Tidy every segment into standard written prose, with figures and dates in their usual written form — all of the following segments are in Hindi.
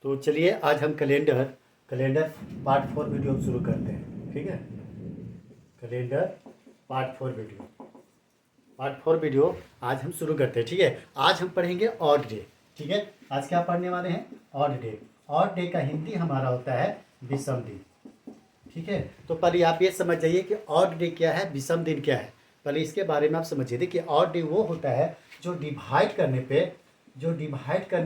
तो चलिए आज हम कैलेंडर कैलेंडर पार्ट 4 वीडियो शुरू करते हैं। ठीक है, कैलेंडर पार्ट 4 वीडियो आज हम शुरू करते हैं। ठीक है, आज हम पढ़ेंगे ऑड डे। ठीक है, आज क्या पढ़ने वाले हैं? Odd day. ऑड डे का हिंदी हमारा होता है विषम दिन। ठीक है, तो पहले आप ये समझ जाइए कि ऑड डे क्या है, विषम दिन क्या है। पहले इसके बारे में आप समझिए। देखिए, ऑड डे वो होता है जो डिवाइड करने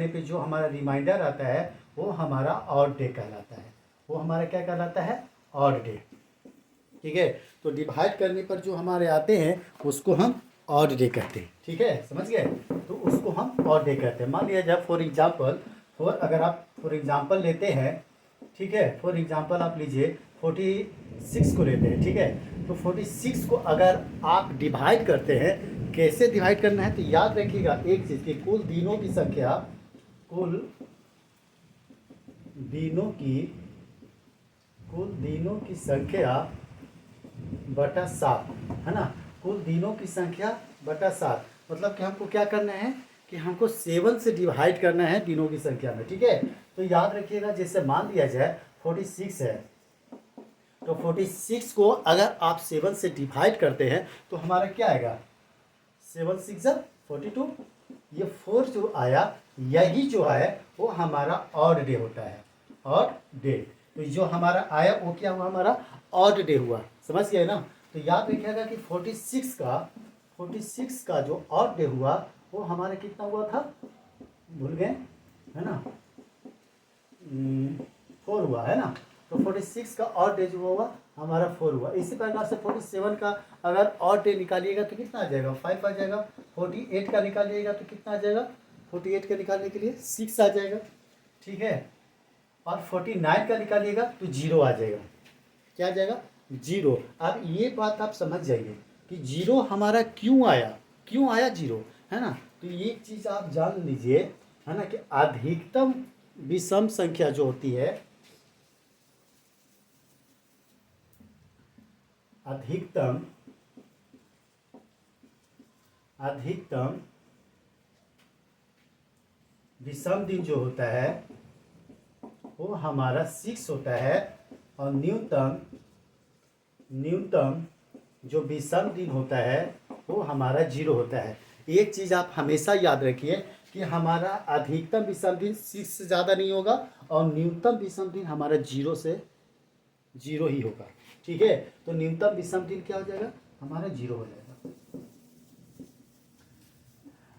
पे जो हमारा रिमाइंडर आता है वो हमारा ऑड डे कहलाता है। वो हमारा क्या कहलाता है? Odd day. ठीक है, तो डिवाइड करने पर जो हमारे आते हैं उसको हम ऑड डे कहते हैं। ठीक है, समझ गए? तो उसको हम ऑड डे कहते हैं। मान लिया जाए अगर आप फॉर एग्जाम्पल लेते हैं, ठीक है, फॉर एग्जाम्पल आप लीजिए 46 को लेते हैं। ठीक है, तो 46 को अगर आप डिवाइड करते हैं, कैसे डिवाइड करना है तो याद रखिएगा एक चीज़ कि कुल दिनों की संख्या बटा 7 है ना। कुल दिनों की संख्या बटा 7 मतलब कि हमको क्या करना है कि हमको 7 से डिवाइड करना है दिनों की संख्या में। ठीक है, तो याद रखिएगा जैसे मान लिया जाए 46 है, तो 46 को अगर आप 7 से डिवाइड करते हैं तो हमारा क्या आएगा? 7 6 42। ये 4 जो आया, यही जो है वो हमारा ऑड डे होता है। ऑड डे, तो जो हमारा आया वो क्या हुआ? हमारा ऑड डे हुआ। समझ गए ना? तो याद रखिएगा कि 46 का जो ऑड डे हुआ वो हमारा कितना हुआ था? भूल गए है ना? 4 हुआ है ना। तो 46 का ऑड डे जो हुआ हमारा 4 हुआ। इसी प्रकार से 47 का अगर ऑड डे निकालिएगा तो कितना आ जाएगा? 5 आ जाएगा। 48 का निकालिएगा तो कितना आ जाएगा? 48 का निकालने के लिए 6 आ जाएगा। ठीक है, और 49 का निकालिएगा तो 0 आ जाएगा। क्या आ जाएगा? 0। अब ये बात आप समझ जाइए कि 0 हमारा क्यों आया 0, है ना। तो ये चीज़ आप जान लीजिए, है ना, कि अधिकतम विषम संख्या जो होती है, अधिकतम विषम दिन जो होता है वो हमारा 6 होता है, और न्यूनतम जो विषम दिन होता है वो हमारा 0 होता है। एक चीज़ आप हमेशा याद रखिए कि हमारा अधिकतम विषम दिन 6 से ज़्यादा नहीं होगा, और न्यूनतम विषम दिन हमारा 0 से 0 ही होगा। ठीक है, तो न्यूनतम विषम दिन क्या हो जाएगा? हमारा 0 हो जाएगा।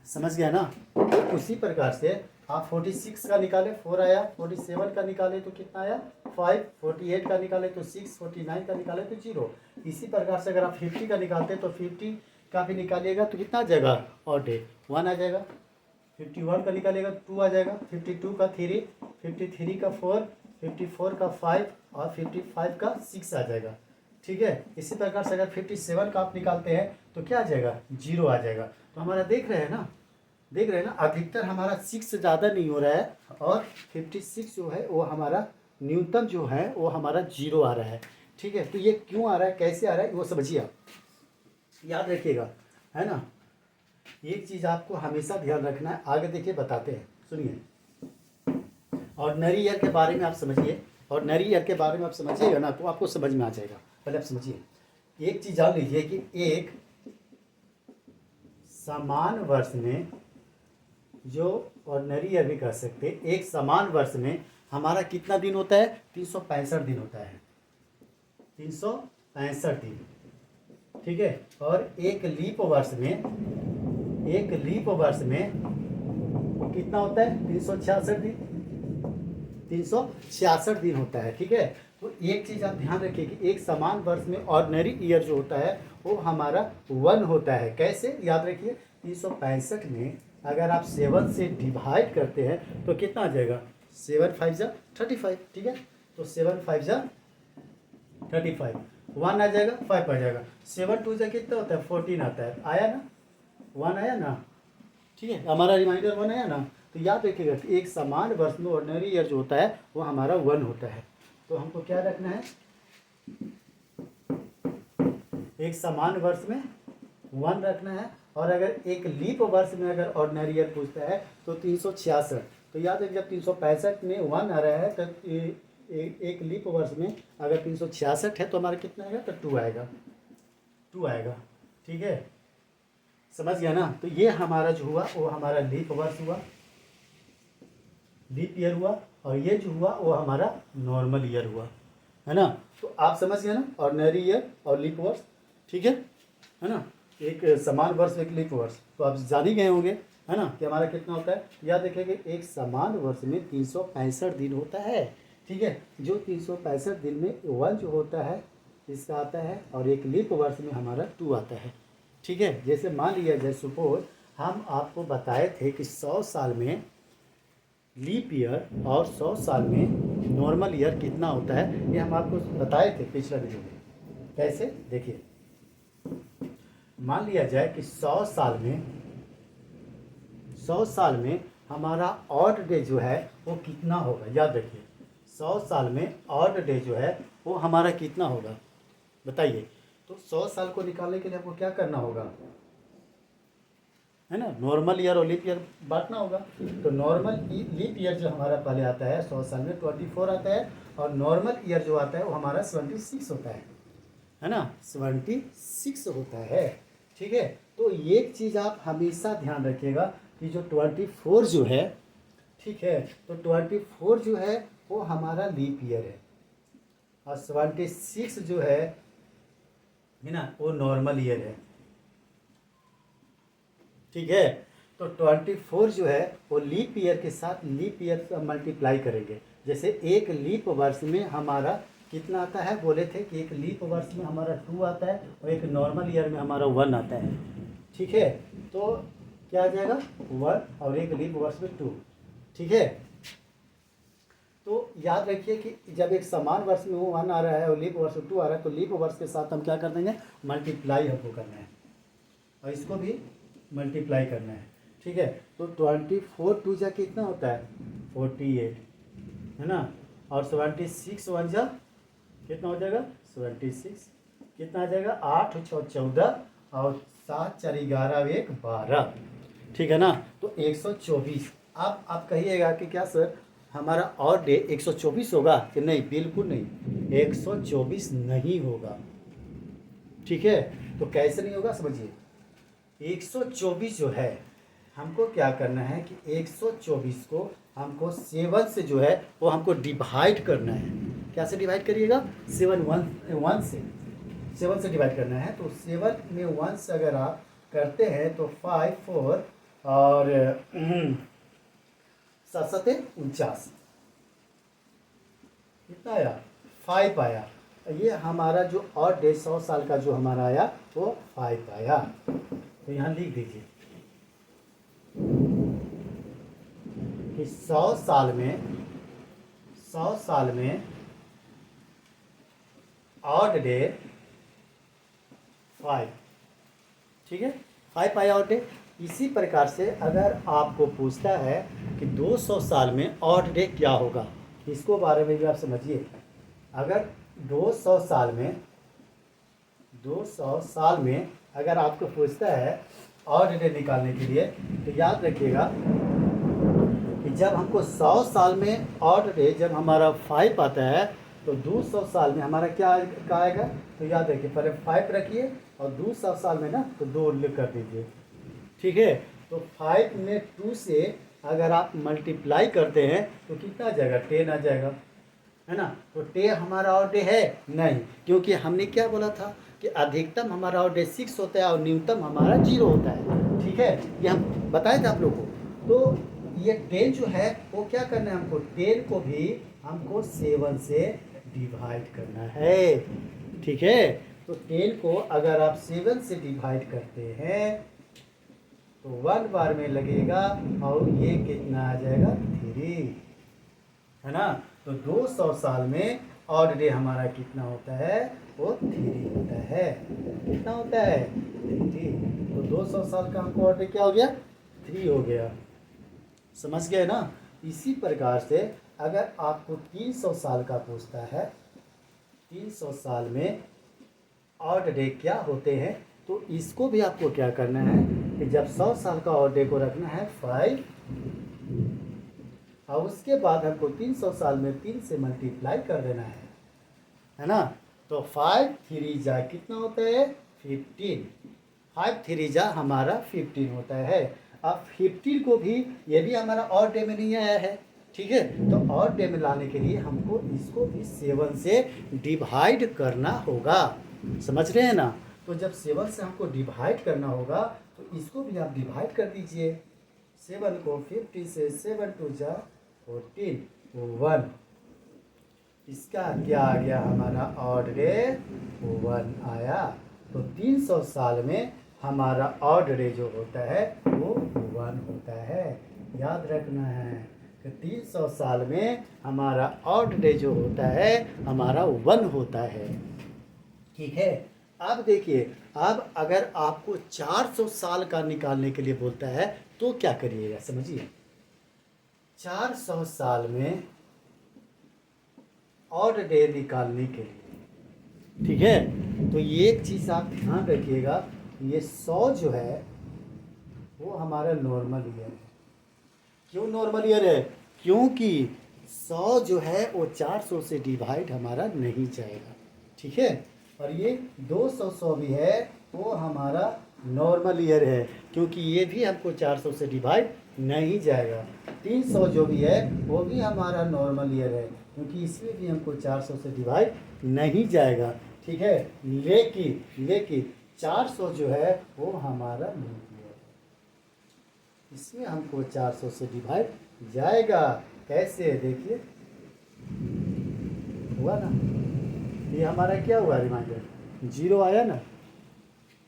समझ गया ना? तो उसी प्रकार से आप 46 का निकाले 4 आया, 47 का निकाले तो कितना आया? 5, 48 का निकाले तो 6, 49 का निकाले तो 0। इसी प्रकार से अगर आप 50 का निकालते तो 50 का भी निकालिएगा तो कितना आ जाएगा? ऑड डे 1 आ जाएगा। 51 का निकालिएगा 2 आ जाएगा। 52 का 3, 53 का 4, 54 का 5 और 55 का 6 आ जाएगा। ठीक है, इसी प्रकार से अगर 57 का आप निकालते हैं तो क्या आ जाएगा? 0 आ जाएगा। तो हमारा देख रहे हैं ना, अधिकतर हमारा 6 से ज़्यादा नहीं हो रहा है, और 56 जो है वो हमारा न्यूनतम जो है वो हमारा 0 आ रहा है। ठीक है, तो ये क्यों आ रहा है, कैसे आ रहा है, वो समझिए आप, याद रखिएगा, है ना। एक चीज़ आपको हमेशा ध्यान रखना है। आगे देखिए बताते हैं, सुनिए। ऑर्डिनरी ईयर के बारे में आप समझिए। ऑर्डिनरी ईयर के बारे में आप समझिएगा ना तो आपको समझ में आ जाएगा। पहले आप समझिए, एक चीज़ जान लीजिए कि एक समान वर्ष में, जो ऑर्डिनरी ईयर भी कह सकते हैं, एक समान वर्ष में हमारा कितना दिन होता है? 365 दिन होता है। 365 दिन। ठीक है, और एक लीप वर्ष में कितना होता है? 366 दिन। 366 दिन होता है। ठीक है, तो एक चीज़ आप ध्यान रखिए कि एक समान वर्ष में ऑर्डिनरी ईयर जो होता है वो हमारा 1 होता है। कैसे? याद रखिए, 365 में अगर आप 7 से डिवाइड करते हैं तो कितना आ जाएगा? 7 5 जा 35। ठीक है, तो 7 5 जा 35, 1 आ जाएगा, 5 आ जाएगा। 7 2 जा कितना होता है? 14 आता है। आया ना? 1 आया ना? ठीक है, हमारा रिमाइंडर 1 आया ना। तो याद रखिएगा कि एक समान वर्ष में ऑर्डिनरी ईयर जो होता है वो हमारा 1 होता है। तो हमको क्या रखना है? एक समान वर्ष में 1 रखना है, और अगर एक लीप वर्ष में अगर ऑर्डिनरी ईयर पूछता है तो 366। तो याद है जब 365 में 1 आ रहा है तो एक लीप वर्ष में अगर 366 है तो हमारा कितना आएगा, तो 2 आएगा, 2 आएगा। ठीक है, समझ गया ना। तो ये हमारा जो हुआ वो हमारा लीप वर्ष हुआ, लीप ईयर हुआ, और ये जो हुआ वो हमारा नॉर्मल ईयर हुआ, है ना। तो आप समझ गए ना, ऑर्डिनरी ईयर और लीप वर्ष। ठीक है ना, एक समान वर्ष एक लीप वर्ष, तो आप जान ही गए होंगे, है ना, कि हमारा कितना होता है। याद रखिए कि एक समान वर्ष में 365 दिन होता है। ठीक है, जो 365 दिन में 1 जो होता है इसका आता है, और एक लीप वर्ष में हमारा 2 आता है। ठीक है, जैसे मान लिया जाए सपोज हम आपको बताए थे कि 100 साल में लीप ईयर और 100 साल में नॉर्मल ईयर कितना होता है, ये हम आपको बताए थे पिछला वीडियो में। कैसे, देखिए, मान लिया जाए कि 100 साल में हमारा ऑड डे जो है वो कितना होगा। याद रखिए 100 साल में ऑड डे जो है वो हमारा कितना होगा, बताइए। तो 100 साल को निकालने के लिए आपको क्या करना होगा, है ना, नॉर्मल ईयर और लीप ईयर बांटना होगा। तो नॉर्मल लीप ईयर जो हमारा पहले आता है 100 साल में 24 आता है, और नॉर्मल ईयर जो आता है वो हमारा 76 होता है ना, 76 होता है। ठीक है, तो एक चीज़ आप हमेशा ध्यान रखिएगा कि जो 24 जो है, ठीक है, तो 24 जो है वो हमारा लीप ईयर है, और 76 जो है ना वो नॉर्मल ईयर है। ठीक है, तो 24 जो है वो लीप ईयर के साथ लीप ईयर का मल्टीप्लाई करेंगे। जैसे एक लीप वर्ष में हमारा कितना आता है, बोले थे कि एक लीप वर्ष में हमारा 2 आता है, और एक नॉर्मल ईयर में हमारा 1 आता है। ठीक है, तो क्या आ जाएगा 1, और एक लीप वर्ष में 2। ठीक है, तो याद रखिए कि जब एक समान वर्ष में वो 1 आ रहा है और लीप वर्ष में 2 आ रहा है, तो लीप वर्ष के साथ हम क्या कर देंगे, मल्टीप्लाई हमको करना है, और इसको भी मल्टीप्लाई करना है। ठीक है, तो 24 2 जा कितना होता है 48, है ना, और 76 1 जा कितना हो जाएगा 76, कितना आ जाएगा 8 6 14, और 7 4 11 1 12। ठीक है ना, तो 124। आप कहिएगा कि क्या सर हमारा और डे 124 होगा कि नहीं, बिल्कुल नहीं, 124 नहीं होगा। ठीक है, तो कैसे नहीं होगा समझिए, 124 जो है हमको क्या करना है कि 124 को हमको 7 से जो है वो हमको डिवाइड करना है। क्या से डिवाइड करिएगा, 1 से 7 से डिवाइड करना है। तो 7 में 1 से अगर आप करते हैं तो 5 4 और 7 7 49, कितना आया 5 आया। ये हमारा जो और 150 साल का जो हमारा आया वो 5 आया। तो यहाँ लिख दीजिए कि 100 साल में ऑड डे 5। ठीक है, 5 आया ऑड डे। इसी प्रकार से अगर आपको पूछता है कि 200 साल में ऑड डे क्या होगा, इसको बारे में भी आप समझिए। अगर 200 साल में अगर आपको पूछता है ऑड डे निकालने के लिए, तो याद रखिएगा कि जब हमको 100 साल में ऑड डे जब हमारा 5 आता है, तो 200 साल में हमारा क्या आएगा। तो याद रखिए पहले 5 रखिए, और 200 साल में ना तो 2 लिख कर दीजिए। ठीक है, तो 5 में 2 से अगर आप मल्टीप्लाई करते हैं तो कितना आ जाएगा 10 आ जाएगा, है ना। तो 10 हमारा ऑड डे है नहीं, क्योंकि हमने क्या बोला था कि अधिकतम हमारा ऑड डे 6 होता है और न्यूनतम हमारा 0 होता है। ठीक है, ये हम बताए थे आप लोगों को। तो ये 10 जो है वो क्या करना है हमको, 10 को भी हमको 7 से डिवाइड करना है। ठीक है, तो 10 को अगर आप 7 से डिवाइड करते हैं तो 1 बार में लगेगा, और ये कितना आ जाएगा 3, है ना। तो 200 साल में ऑड डे हमारा कितना होता है, वो 3 होता है। कितना होता है 3। तो 200 साल का हमको ऑड डे क्या हो गया 3 हो गया, समझ गए ना। इसी प्रकार से अगर आपको 300 साल का पूछता है, 300 साल में ऑड डे क्या होते हैं, तो इसको भी आपको क्या करना है कि जब 100 साल का ऑड डे को रखना है 5, और उसके बाद हमको 300 साल में 3 से मल्टीप्लाई कर देना है ना। तो 5 3 जा कितना होता है 15, 5 3 जा हमारा 15 होता है। अब 15 को भी ये भी हमारा और डे में नहीं आया है, ठीक है। तो और डे में लाने के लिए हमको इसको भी 7 से डिवाइड करना होगा, समझ रहे हैं ना। तो जब 7 से हमको डिवाइड करना होगा तो इसको भी आप डिवाइड कर दीजिए। 7 को 50 से 7 2 जा 14 1, इसका क्या आ गया हमारा ऑड डे 1 आया। तो 300 साल में हमारा ऑड डे जो होता है वो 1 होता है, याद रखना है कि 300 साल में हमारा ऑड डे जो होता है हमारा 1 होता है, ठीक है। अब देखिए, अब अगर आपको 400 साल का निकालने के लिए बोलता है तो क्या करिएगा, समझिए। 400 साल में ऑड डे निकालने के लिए, ठीक है। तो ये एक चीज़ आप ध्यान रखिएगा, ये 100 जो है वो हमारा नॉर्मल ईयर है। क्यों नॉर्मल ईयर है? क्योंकि 100 जो है वो 400 से डिवाइड हमारा नहीं जाएगा, ठीक है। और ये 200 भी है वो हमारा नॉर्मल ईयर है, क्योंकि ये भी हमको 400 से डिवाइड नहीं जाएगा। 300 जो भी है वो भी हमारा नॉर्मल ईयर है, क्योंकि इसमें भी हमको 400 से डिवाइड नहीं जाएगा, ठीक है। लेकिन 400 जो है वो हमारा लीप ईयर है, इसमें हमको 400 से डिवाइड जाएगा। कैसे, देखिए हुआ ना, ये हमारा क्या हुआ रिमाइंडर, 0 आया ना,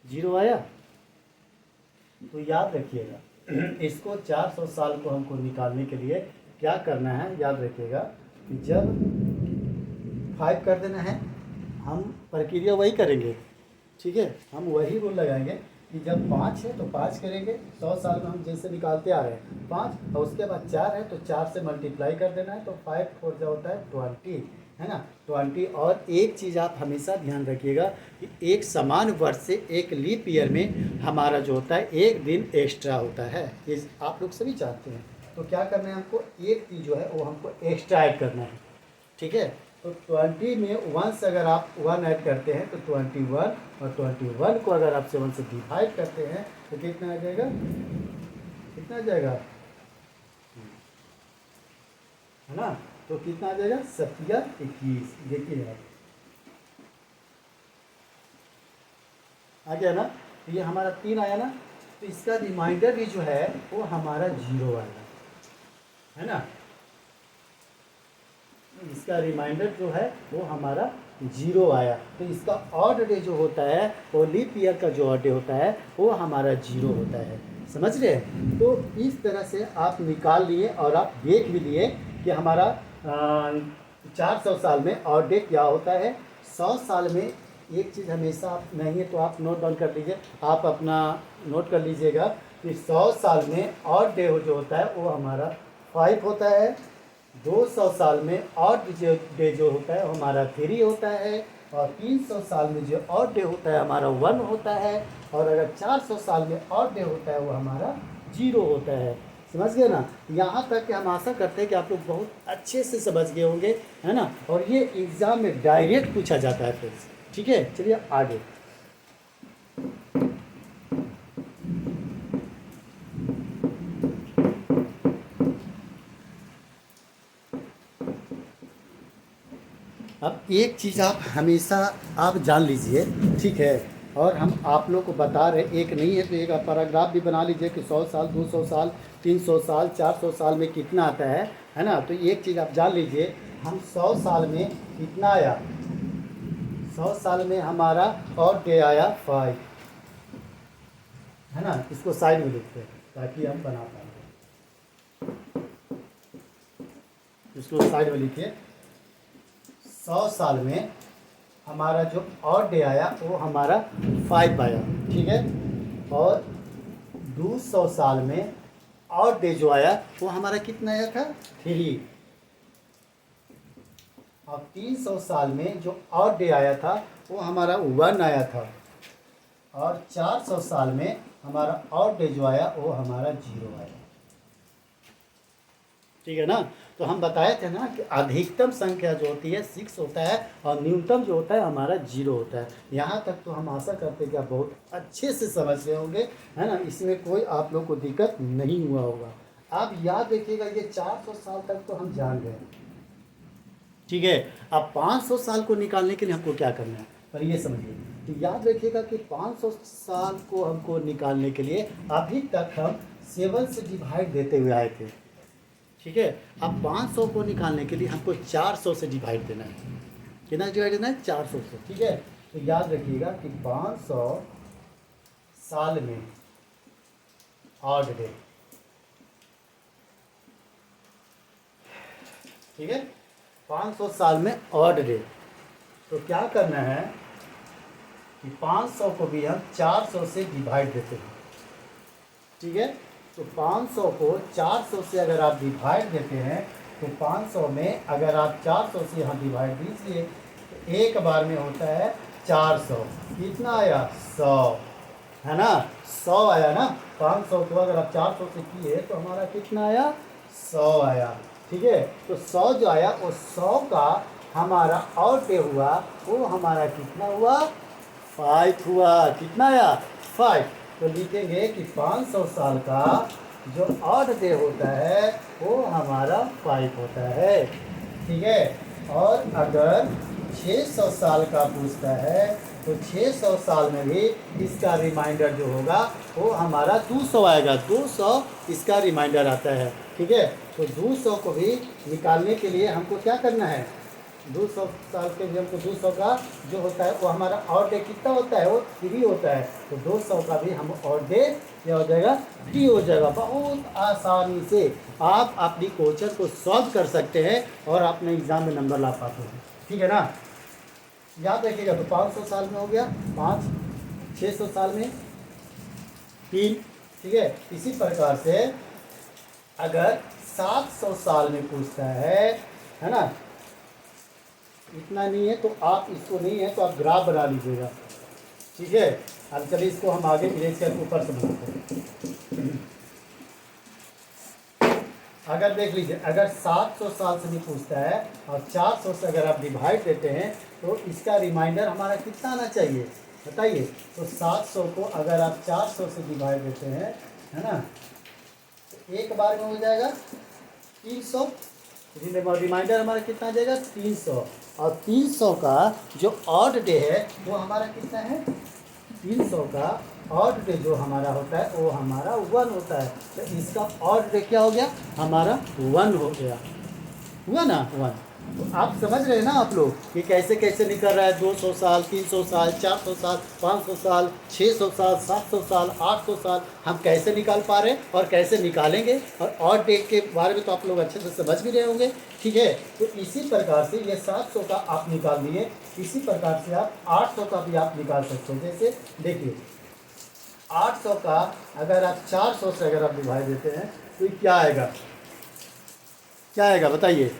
0 आया। तो याद रखिएगा इसको 400 साल को हमको निकालने के लिए क्या करना है, याद रखिएगा। जब 5 कर देना है, हम प्रक्रिया वही करेंगे, ठीक है। हम वही रूल लगाएंगे कि जब 5 है तो 5 करेंगे, 100 साल में हम जैसे निकालते आ रहे हैं 5, और उसके बाद 4 है तो 4 से मल्टीप्लाई कर देना है, तो 5 4 जो होता है 20, है ना, 20। और एक चीज़ आप हमेशा ध्यान रखिएगा कि एक समान वर्ष से एक लीप ईयर में हमारा जो होता है एक दिन एक्स्ट्रा होता है, ये आप लोग सभी चाहते हैं। तो क्या करना है हमको, एक चीज़ जो है वो हमको एक्स्ट्रा ऐड करना है, ठीक है। तो 20 में 1 से अगर आप 1 ऐड करते हैं तो 21, और 21 को अगर आप 7 से डिवाइड करते हैं तो कितना आ जाएगा, कितना आ जाएगा, है ना। तो कितना आ जाएगा 7 या 21, देखिए आप आ गया ना। तो ये हमारा 3 आया ना, तो इसका रिमाइंडर भी जो है वो हमारा 0 आएगा, है ना। इसका रिमाइंडर जो है वो हमारा 0 आया। तो इसका ऑड डे जो होता है वो लीप ईयर का जो ऑड डे होता है वो हमारा 0 होता है, समझ रहे हैं। तो इस तरह से आप निकाल लिए और आप देख भी लिए कि हमारा 400 साल में ऑड डे क्या होता है। 100 साल में एक चीज़ हमेशा आप नहीं है तो आप नोट डाउन कर लीजिए, आप अपना नोट कर लीजिएगा कि 100 साल में ऑड डे जो होता है वो हमारा 5 होता है। 200 साल में ऑड डे जो होता है हमारा 3 होता है, और 300 साल में जो ऑड डे होता है हमारा 1 होता है, और अगर 400 साल में ऑड डे होता है वो हमारा 0 होता है, समझ गए ना। यहाँ तक कि हम आशा करते हैं कि आप लोग बहुत अच्छे से समझ गए होंगे, है ना। और ये एग्ज़ाम में डायरेक्ट पूछा जाता है फ्रेंड्स, ठीक है। चलिए आगे, अब एक चीज़ आप हमेशा आप जान लीजिए, ठीक है। और हम आप लोग को बता रहे, एक नहीं है तो एक आप पैराग्राफ भी बना लीजिए कि 100 साल 200 साल 300 साल 400 साल में कितना आता है ना। तो एक चीज़ आप जान लीजिए, हम 100 साल में कितना आया, 100 साल में हमारा और डे आया 5, है ना। इसको साइड में लिखते हैं ताकि हम बना पाएँ, इसको साइड में लिखिए। 100 साल में हमारा जो और डे आया वो हमारा 5 आया, ठीक है। और 200 साल में और डे जो आया वो हमारा कितना आया था 3, और 300 साल में जो और डे आया था वो हमारा 1 आया था, और 400 साल में हमारा और डे जो आया वो हमारा 0 आया, ठीक है ना। तो हम बताए थे ना कि अधिकतम संख्या जो होती है 6 होता है और न्यूनतम जो होता है हमारा 0 होता है। यहाँ तक तो हम आशा करते हैं कि आप बहुत अच्छे से समझ रहे होंगे, है ना। इसमें कोई आप लोग को दिक्कत नहीं हुआ होगा। आप याद रखिएगा, ये 400 साल तक तो हम जान गए, ठीक है। अब 500 साल को निकालने के लिए हमको क्या करना है, पर ये समझिए। तो याद रखिएगा कि 500 साल को हमको निकालने के लिए अभी तक हम 7 से डिवाइड देते हुए आए थे, ठीक है। अब 500 को निकालने के लिए हमको 400 से डिवाइड देना है। कितना डिवाइड देना है? 400 से, ठीक है। तो याद रखिएगा कि 500 साल में ऑड डे, ठीक है। 500 साल में ऑड डे। तो क्या करना है कि 500 को भी हम 400 से डिवाइड देते हैं, ठीक है। तो 500 को 400 से अगर आप डिवाइड देते हैं तो 500 में अगर आप 400 से यहाँ डिवाइड दीजिए तो एक बार में होता है 400। कितना आया? 100, है ना। 100 आया ना। 500 को अगर आप 400 से किए तो हमारा कितना आया? 100 आया, ठीक है। तो 100 जो आया वो 100 का हमारा और डे हुआ, वो हमारा कितना हुआ? 5 हुआ। कितना आया? 5। तो लिखेंगे कि 500 साल का जो ऑड डे होता है वो हमारा 5 होता है, ठीक है। और अगर 600 साल का पूछता है तो 600 साल में भी इसका रिमाइंडर जो होगा वो हमारा 200 आएगा। 200 इसका रिमाइंडर आता है, ठीक है। तो 200 को भी निकालने के लिए हमको क्या करना है? 200 साल के लिए हमको 200 का जो होता है वो हमारा और डे कितना होता है? वो 3 होता है। तो 200 का भी हम और डे क्या हो जाएगा? 3 हो जाएगा। बहुत आसानी से आप अपनी क्वेश्चन को सॉल्व कर सकते हैं और अपने एग्जाम में नंबर ला पाते हैं, ठीक है ना। याद रखिएगा। तो 500 साल में हो गया 5, 600 साल में 3, ठीक है। इसी प्रकार से अगर 700 साल में पूछता है ना, इतना नहीं है तो आप इसको नहीं है तो आप ग्राफ बना लीजिएगा, ठीक है। अब चलिए इसको हम आगे इरेज करके ऊपर से बनाते हैं। अगर देख लीजिए, अगर 700 साल से भी पूछता है और 400 से अगर आप डिवाइड देते हैं तो इसका रिमाइंडर हमारा कितना आना चाहिए बताइए। तो 700 को अगर आप 400 से डिवाइड देते हैं, है ना, तो एक बार में हो जाएगा 300। रिमाइंडर हमारा कितना आ जाएगा? 300। और 300 का जो ऑड डे है वो हमारा कितना है? 300 का ऑड डे जो हमारा होता है वो हमारा 1 होता है। तो इसका ऑड डे क्या हो गया? हमारा 1 हो गया, हुआ ना 1। तो आप समझ रहे हैं ना आप लोग कि कैसे कैसे निकल रहा है? 200 साल, 300 साल, 400 साल, 500 साल, 600 साल, 700 साल, 800 साल, हम कैसे निकाल पा रहे हैं और कैसे निकालेंगे। और ऑड डे के बारे में तो आप लोग अच्छे से समझ भी रहे होंगे, ठीक है। तो इसी प्रकार से ये 700 का आप निकाल दिए, इसी प्रकार से आप 800 का भी आप निकाल सकते हैं। जैसे देखिए 800 का अगर आप 400 से अगर आप डिवाइड देते हैं तो क्या आएगा? क्या आएगा बताइए?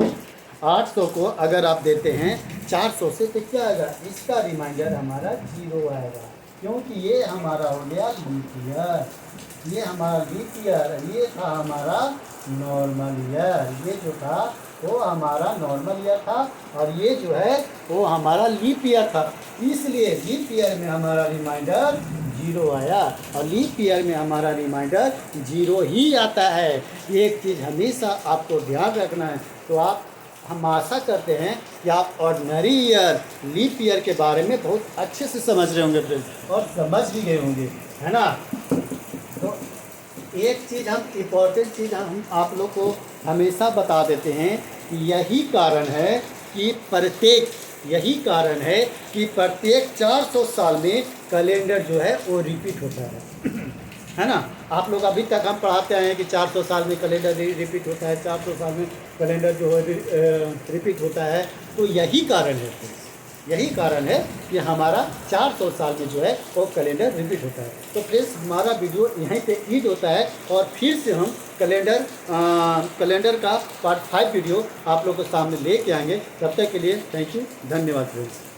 800 को अगर आप देते हैं 400 से तो क्या आएगा? इसका रिमाइंडर हमारा 0 आएगा, क्योंकि ये हमारा हो गया लीप ईयर। ये हमारा लीप ईयर, ये था हमारा नॉर्मल ईयर। ये जो था वो हमारा नॉर्मल ईयर था और ये जो है वो हमारा लीप ईयर था। इसलिए लीप ईयर में हमारा रिमाइंडर 0 आया और लीप ईयर में हमारा रिमाइंडर 0 ही आता है। एक चीज़ हमेशा आपको ध्यान रखना है। तो आप हम आशा करते हैं कि आप ऑर्डिनरी ईयर, लीप ईयर के बारे में बहुत अच्छे से समझ रहे होंगे फ्रेंड्स, और समझ भी गए होंगे, है ना। तो एक चीज़ हम इम्पोर्टेंट चीज़ हम आप लोग को हमेशा बता देते हैं कि यही कारण है कि प्रत्येक 400 साल में कैलेंडर जो है वो रिपीट होता है ना। आप लोग अभी तक हम पढ़ाते आए हैं कि 400 साल में कैलेंडर रिपीट होता है, 400 साल में कैलेंडर जो है रिपीट होता है। तो यही कारण है कि हमारा 400 साल में जो है वो कैलेंडर रिपीट होता है। तो फ्रेंड्स हमारा वीडियो यहीं पे ईड होता है और फिर से हम कैलेंडर का पार्ट 5 वीडियो आप लोग को सामने लेके आएंगे। तब तक के लिए थैंक यू, धन्यवाद फ्रेंड्स।